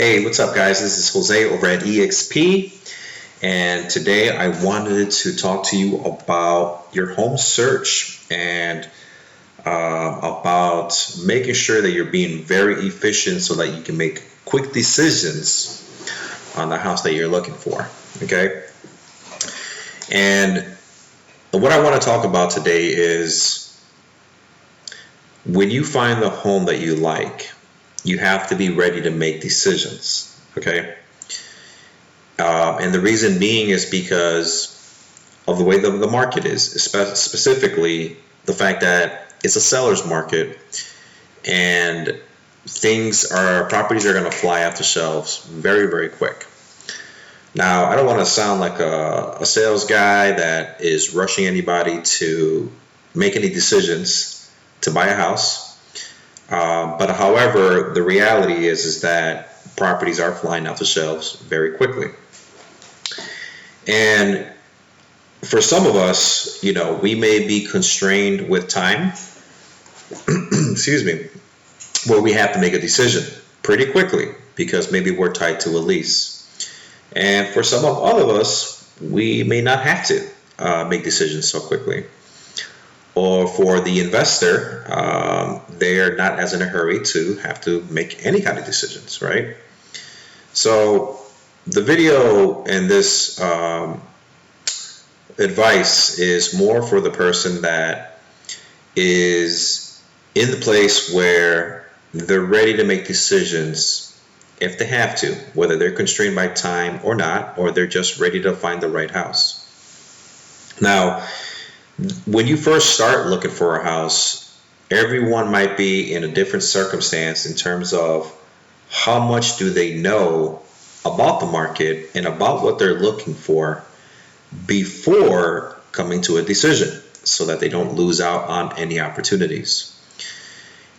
Hey, what's up, guys? This is Jose over at EXP, and today I wanted to talk to you about your home search and about making sure that you're being very efficient so that you can make quick decisions on the house that you're looking for. Okay, and what I want to talk about today is when you find the home that you like, you have to be ready to make decisions. Okay. And the reason being is because of the way the market is, specifically the fact that it's a seller's market and properties are going to fly off the shelves very, very quick. Now, I don't want to sound like a sales guy that is rushing anybody to make any decisions to buy a house. But however, the reality is that properties are flying off the shelves very quickly. And for some of us, we may be constrained with time, excuse me, where we have to make a decision pretty quickly because maybe we're tied to a lease. And for some of us, we may not have to make decisions so quickly. Or for the investor, they're not as in a hurry to have to make any kind of decisions, right? So the video and this advice is more for the person that is in the place where they're ready to make decisions if they have to, whether they're constrained by time or not, or they're just ready to find the right house. Now, when you first start looking for a house, everyone might be in a different circumstance in terms of how much do they know about the market and about what they're looking for before coming to a decision so that they don't lose out on any opportunities.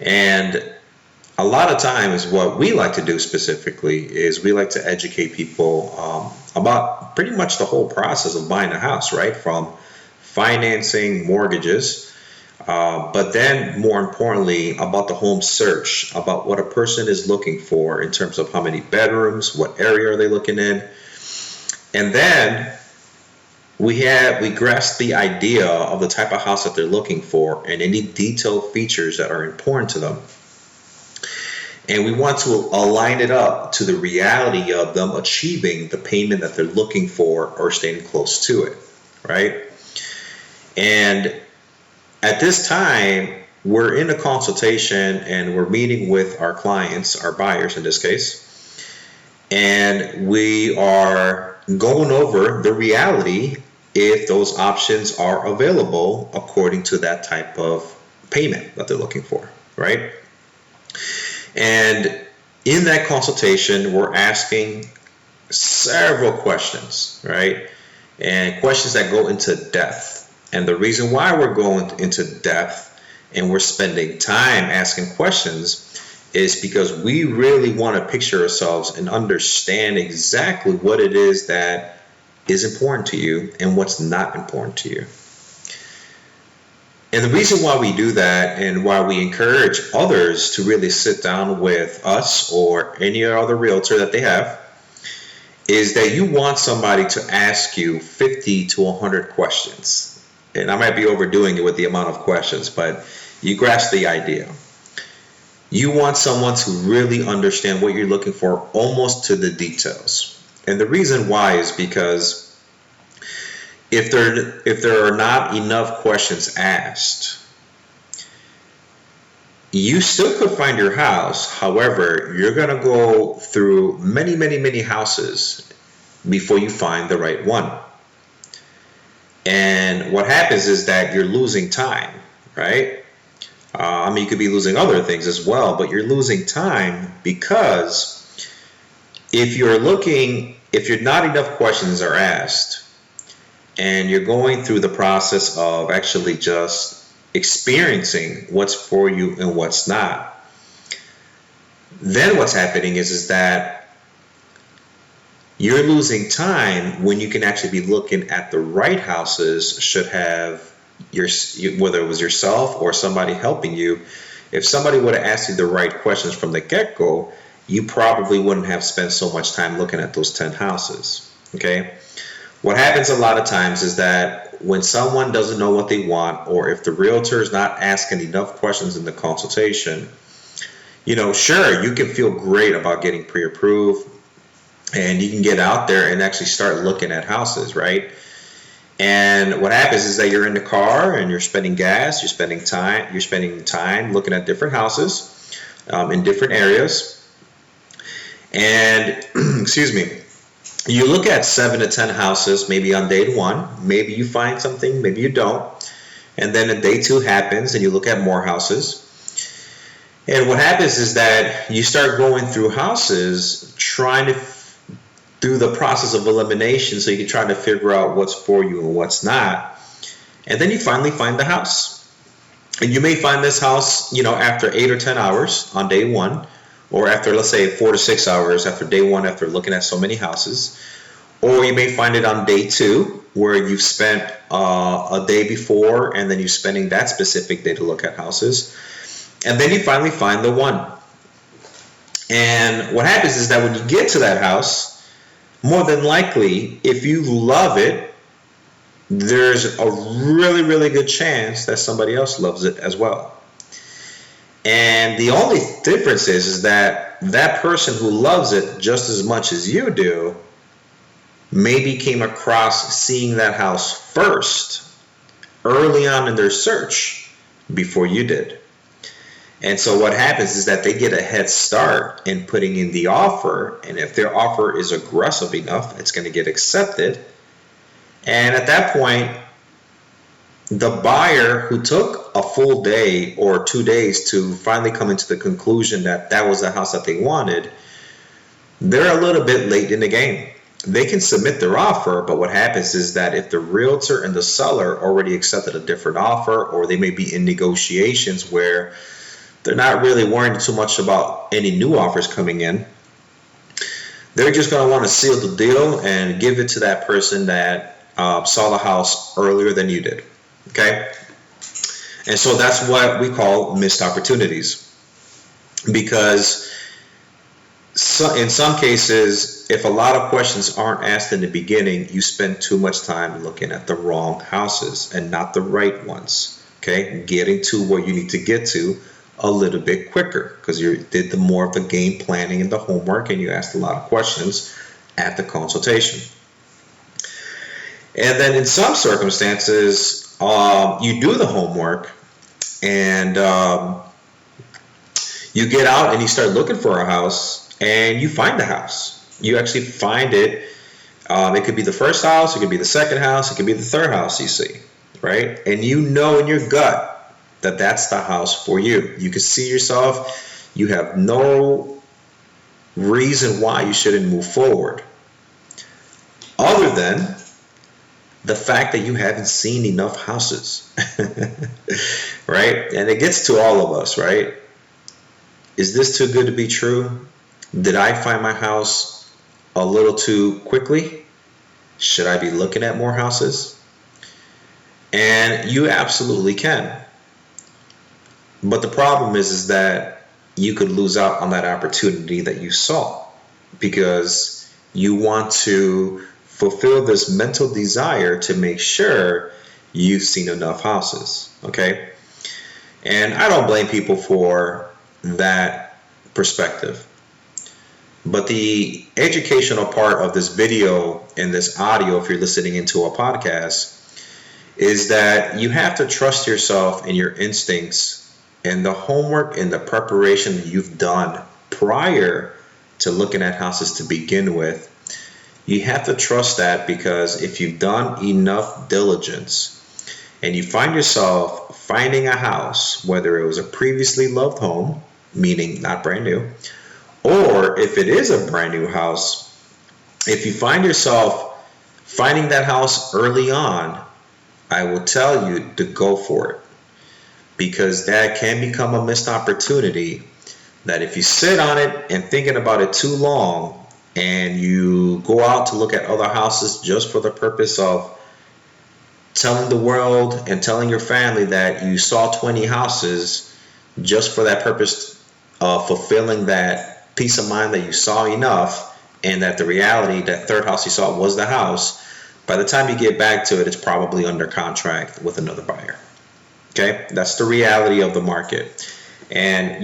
And a lot of times what we like to do specifically is we like to educate people about pretty much the whole process of buying a house, right? From financing, mortgages, but then more importantly about the home search, about what a person is looking for in terms of how many bedrooms, what area are they looking in. And then we grasp the idea of the type of house that they're looking for and any detailed features that are important to them. And we want to align it up to the reality of them achieving the payment that they're looking for or staying close to it, right? And at this time, we're in a consultation and we're meeting with our clients, our buyers in this case, and we are going over the reality if those options are available according to that type of payment that they're looking for, right? And in that consultation, we're asking several questions, right? And questions that go into depth. And the reason why we're going into depth and we're spending time asking questions is because we really want to picture ourselves and understand exactly what it is that is important to you and what's not important to you. And the reason why we do that and why we encourage others to really sit down with us or any other realtor that they have is that you want somebody to ask you 50 to 100 questions. And I might be overdoing it with the amount of questions, but you grasp the idea. You want someone to really understand what you're looking for almost to the details. And the reason why is because if there are not enough questions asked, you still could find your house. However, you're going to go through many, many, many houses before you find the right one. And what happens is that you're losing time, right? You could be losing other things as well, but you're losing time because if not enough questions are asked, and you're going through the process of actually just experiencing what's for you and what's not, then what's happening is that you're losing time when you can actually be looking at the right houses should have whether it was yourself or somebody helping you. If somebody would have asked you the right questions from the get-go, you probably wouldn't have spent so much time looking at those 10 houses. Okay? What happens a lot of times is that when someone doesn't know what they want, or if the realtor is not asking enough questions in the consultation, sure, you can feel great about getting pre-approved and you can get out there and actually start looking at houses, right? And what happens is that you're in the car and you're spending gas, you're spending time looking at different houses in different areas. And excuse me, you look at 7 to 10 houses maybe on day one. Maybe you find something, maybe you don't. And then a day 2 happens and you look at more houses. And what happens is that you start going through houses trying to through the process of elimination, so you can try to figure out what's for you and what's not. And then you finally find the house. And you may find this house, after 8 or 10 hours on day 1, or after, let's say, 4 to 6 hours after day 1, after looking at so many houses. Or you may find it on day 2, where you've spent a day before, and then you're spending that specific day to look at houses. And then you finally find the one. And what happens is that when you get to that house, more than likely, if you love it, there's a really, really good chance that somebody else loves it as well. And the only difference is that that person who loves it just as much as you do maybe came across seeing that house first, early on in their search, before you did. And so what happens is that they get a head start in putting in the offer, and if their offer is aggressive enough, it's going to get accepted. And at that point, the buyer who took a full day or 2 days to finally come into the conclusion that that was the house that they wanted, they're a little bit late in the game. They can submit their offer, but what happens is that if the realtor and the seller already accepted a different offer, or they may be in negotiations where they're not really worried too much about any new offers coming in, they're just going to want to seal the deal and give it to that person that saw the house earlier than you did. Okay? And so that's what we call missed opportunities. Because in some cases, if a lot of questions aren't asked in the beginning, you spend too much time looking at the wrong houses and not the right ones. Okay? Getting to where you need to get to a little bit quicker, because you did the more of the game planning and the homework, and you asked a lot of questions at the consultation. And then in some circumstances, you do the homework and you get out and you start looking for a house, and you find the house. You actually find it. It could be the first house, it could be the second house, it could be the third house you see, right? And you know in your gut that that's the house for you. You can see yourself. You have no reason why you shouldn't move forward, other than the fact that you haven't seen enough houses. Right? And it gets to all of us, right? Is this too good to be true? Did I find my house a little too quickly? Should I be looking at more houses? And you absolutely can. But the problem is that you could lose out on that opportunity that you saw, because you want to fulfill this mental desire to make sure you've seen enough houses. Okay? And I don't blame people for that perspective. But the educational part of this video and this audio, if you're listening into a podcast, is that you have to trust yourself and your instincts and the homework and the preparation that you've done prior to looking at houses to begin with. You have to trust that, because if you've done enough diligence and you find yourself finding a house, whether it was a previously loved home, meaning not brand new, or if it is a brand new house, if you find yourself finding that house early on, I will tell you to go for it. Because that can become a missed opportunity, that if you sit on it and thinking about it too long, and you go out to look at other houses just for the purpose of telling the world and telling your family that you saw 20 houses just for that purpose of fulfilling that peace of mind that you saw enough, and that the reality, that third house you saw was the house. By the time you get back to it, it's probably under contract with another buyer. Okay, that's the reality of the market. And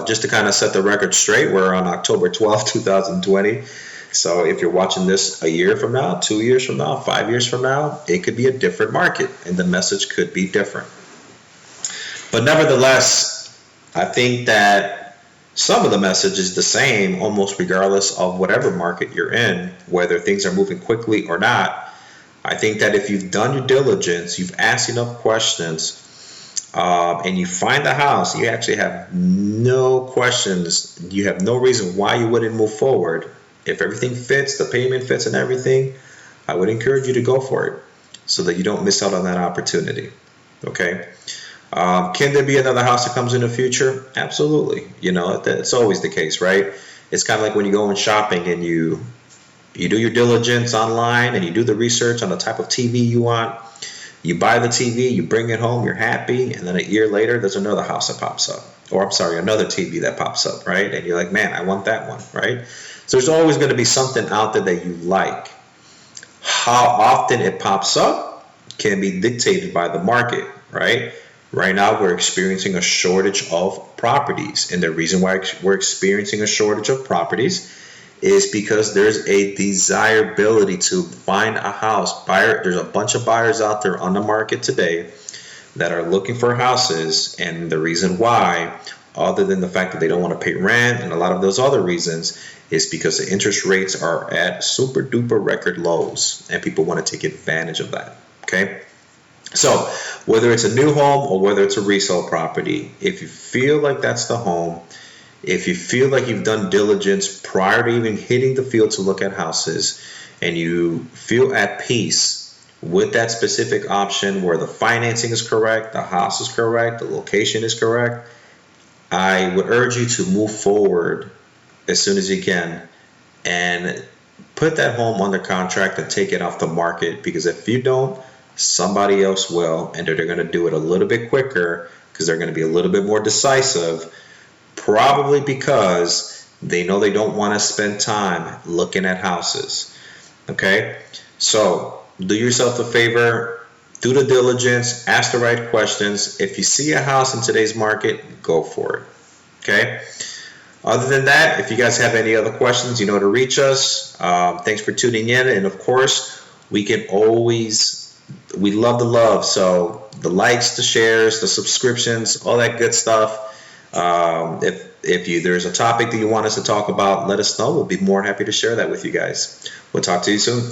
just to kind of set the record straight, we're on October 12th, 2020. So if you're watching this a year from now, 2 years from now, 5 years from now, it could be a different market and the message could be different. But nevertheless, I think that some of the message is the same almost regardless of whatever market you're in, whether things are moving quickly or not. I think that if you've done your diligence, you've asked enough questions, and you find the house, you actually have no questions, you have no reason why you wouldn't move forward. If everything fits, the payment fits and everything, I would encourage you to go for it so that you don't miss out on that opportunity. Okay. Can there be another house that comes in the future? Absolutely. It's always the case, right? It's kind of like when you go in shopping and you do your diligence online and you do the research on the type of TV you want. You buy the TV, you bring it home, you're happy, and then a year later, there's another house that pops up. Or, I'm sorry, another TV that pops up, right? And you're like, man, I want that one, right? So there's always going to be something out there that you like. How often it pops up can be dictated by the market, right? Right now, we're experiencing a shortage of properties. And the reason why we're experiencing a shortage of properties is because there's a desirability to find a house. There's a bunch of buyers out there on the market today that are looking for houses, and the reason why, other than the fact that they don't want to pay rent and a lot of those other reasons, is because the interest rates are at super duper record lows and people want to take advantage of that. Okay, so whether it's a new home or whether it's a resale property, if you feel like that's the home, if you feel like you've done diligence prior to even hitting the field to look at houses, and you feel at peace with that specific option where the financing is correct, the house is correct, the location is correct, I would urge you to move forward as soon as you can and put that home under contract and take it off the market, because if you don't, somebody else will, and they're going to do it a little bit quicker because they're going to be a little bit more decisive. Probably because they know they don't want to spend time looking at houses. Okay, so do yourself a favor, do the diligence, ask the right questions. If you see a house in today's market, go for it. Okay, other than that, if you guys have any other questions, you know to reach us. Thanks for tuning in, and of course, we love the love, so the likes, the shares, the subscriptions, all that good stuff. If there's a topic that you want us to talk about, let us know. We'll be more happy to share that with you guys. We'll talk to you soon.